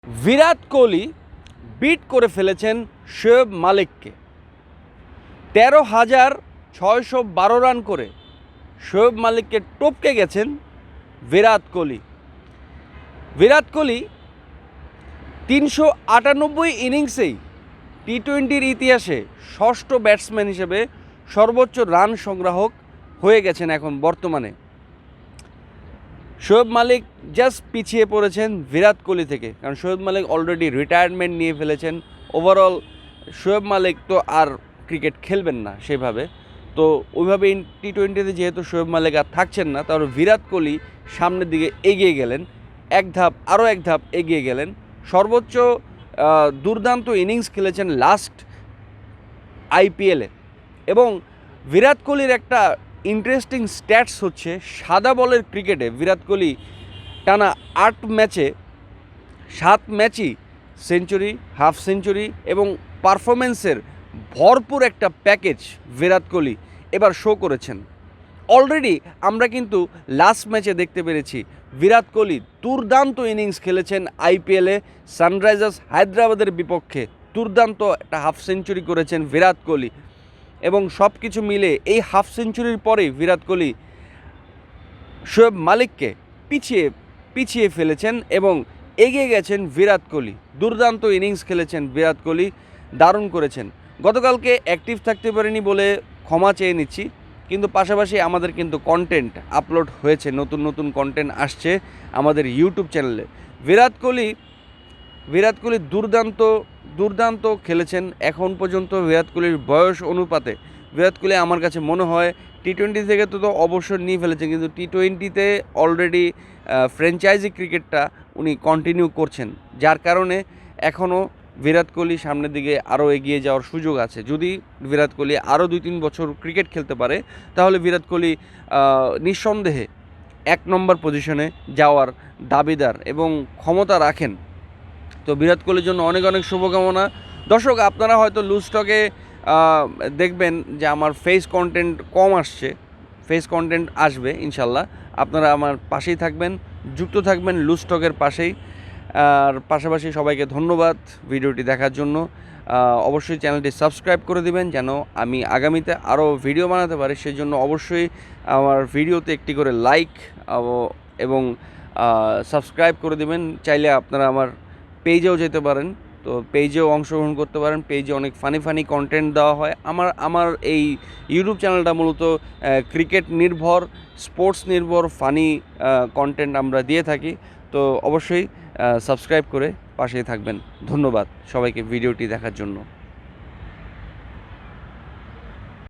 Virat Kohli bit করে ফেলেছেন শোয়েব মালিককে। 13,612 রান করে শোয়েব মালিককে টপকে গেছেন বিরাট কোহলি। বিরাট কোহলি 398 ইনিংসেই টি-20-র ইতিহাসে ষষ্ঠ ব্যাটসম্যান হিসেবে সর্বোচ্চ রান সংগ্রাহক হয়ে গেছেন এখন বর্তমানে। শোয়েব মালিক জাস্ট পিছিয়ে পড়েছেন বিরাট কোহলি থেকে, কারণ শোয়েব মালিক অলরেডি রিটায়ারমেন্ট নিয়ে ফেলেছেন। ওভারঅল শোয়েব মালিক তো আর ক্রিকেট খেলবেন না সেভাবে, তো ওইভাবে টি-20-তে যেহেতু শোয়েব মালিক আর থাকছেন না, তাহলে বিরাট কোহলি সামনের দিকে এগিয়ে গেলেন, আরও এক ধাপ এগিয়ে গেলেন। সর্বোচ্চ দুর্দান্ত ইনিংস খেলেছেন লাস্ট আইপিএলে। এবং বিরাট কোহলির একটা ইন্টারেস্টিং স্ট্যাটস হচ্ছে, সাদা বলের ক্রিকেটে বিরাট কোহলি টানা 8 ম্যাচে 7 ম্যাচই সেঞ্চুরি, হাফ সেঞ্চুরি এবং পারফরমেন্সের ভরপুর একটা প্যাকেজ বিরাট কোহলি এবার শো করেছেন। অলরেডি আমরা কিন্তু লাস্ট ম্যাচে দেখতে পেরেছি বিরাট কোহলি দুর্দান্ত ইনিংস খেলেছেন আইপিএলে সানরাইজার্স হায়দ্রাবাদের বিপক্ষে। দুর্দান্ত একটা হাফ সেঞ্চুরি করেছেন বিরাট কোহলি, এবং সব কিছু মিলে এই হাফ সেঞ্চুরির পরেই বিরাট কোহলি শোয়েব মালিককে পিছিয়ে ফেলেছেন এবং এগিয়ে গেছেন বিরাট কোহলি। দুর্দান্ত ইনিংস খেলেছেন বিরাট কোহলি, দারুণ করেছেন। গতকালকে অ্যাক্টিভ থাকতে পারিনি বলে ক্ষমা চেয়ে নিচ্ছি, কিন্তু পাশাপাশি আমাদের কিন্তু কন্টেন্ট আপলোড হয়েছে, নতুন নতুন কন্টেন্ট আসছে আমাদের ইউটিউব চ্যানেলে। বিরাট কোহলি দুর্দান্ত খেলেছেন এখন পর্যন্ত। বিরাট কোহলির বয়স অনুপাতে বিরাট কোহলি আমার কাছে মনে হয় টি-20 থেকে তো অবসর নিয়ে ফেলেছেন, কিন্তু টি-20তে অলরেডি ফ্র্যাঞ্চাইজি ক্রিকেটটা উনি কন্টিনিউ করছেন, যার কারণে এখনও বিরাট কোহলি সামনের দিকে আরও এগিয়ে যাওয়ার সুযোগ আছে। যদি বিরাট কোহলি আরও 2-3 বছর ক্রিকেট খেলতে পারে, তাহলে বিরাট কোহলি নিঃসন্দেহে 1 নম্বর পজিশনে যাওয়ার দাবিদার এবং ক্ষমতা রাখেন। তো বিরাট কোহলির জন্য অনেক অনেক শুভকামনা। দর্শক, আপনারা হয়তো লুজ টকে দেখবেন যে আমার ফেস কন্টেন্ট কম আসছে, ফেস কন্টেন্ট আসবে ইনশাল্লাহ। আপনারা আমার পাশেই থাকবেন, যুক্ত থাকবেন লুজ টকের পাশেই। আর পাশাপাশি সবাইকে ধন্যবাদ ভিডিওটি দেখার জন্য। অবশ্যই চ্যানেলটি সাবস্ক্রাইব করে দিবেন যেন আমি আগামীতে আরও ভিডিও বানাতে পারি। সেই জন্য অবশ্যই আমার ভিডিওতে একটি করে লাইক এবং সাবস্ক্রাইব করে দিবেন। চাইলে আপনারা আমার পেজেও যেতে পারেন, তো পেজেও অংশগ্রহণ করতে পারেন। পেজে অনেক ফানি কন্টেন্ট দেওয়া হয়। আমার এই ইউটিউব চ্যানেলটা মূলত ক্রিকেট নির্ভর, স্পোর্টস নির্ভর ফানি কন্টেন্ট আমরা দিয়ে থাকি। তো অবশ্যই সাবস্ক্রাইব করে পাশেই থাকবেন। ধন্যবাদ সবাইকে ভিডিওটি দেখার জন্য।